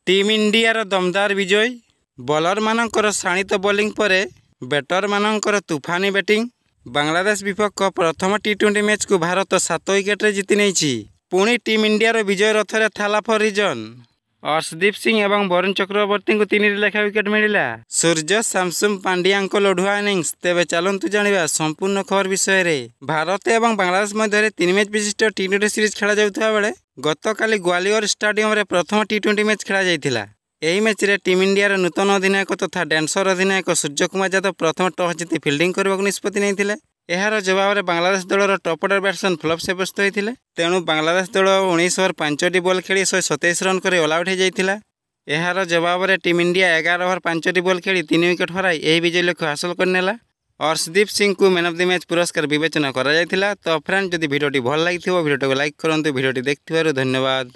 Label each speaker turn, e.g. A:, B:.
A: Team इंडियार दमदार विजय bowler मानकर शाणित बोलिंग पर बैटर मानकर तुफानी बैटिंग बांग्लादेश विपक्ष प्रथम टी20 मैच को भारत 7 विकेट जीति नहीं पुणी टीम इंडियार विजय रथरे थाला फॉर रिजन अर्शदीप सिंह और वरुण चक्रवर्ती को 3 लेखा विकेट मिला सूर्य शामसुम पांड्या लढ़ुआ इनिंग्स तेरे चलतु जाना संपूर्ण खबर विषय रे। भारत और बांग्लादेश मध्य 3 मैच विशिष्ट टी20 सीरीज खेल जाता बेले गतकाली ग्वालियर स्टाडियम रे प्रथम टी20 मैच खेल जाता। यही मैच रे टीम इंडियार नूतन अधिनायक तथा डैंसर अधिनायक सूर्य कुमार यादव प्रथम टॉस जीति फिल्डिंग करने को निष्पत्ति नहीं। यार जवाब में बांग्लादेश दलर टॉप ऑर्डर बैट्समैन फ्लॉप साब्यस्त होते तेणु बांग्लादेश दल 19 ओवर 5टी बॉल खेली 127 रन कर ऑल आउट हो जाता। यार जवाब में टीम इंडिया 11 ओवर 5टी बॉल खेली 3 विकेट हराई यह विजय लक्ष्य हासिल करनेला। अर्शदीप सिंह को मैन ऑफ द मैच पुरस्कार विवेचना करा जायथिला। तो फ्रेंड जदि वीडियोटी भल लगी भिडियो को लाइक करूँ। वीडियोटी देखिथिबारु धन्यवाद।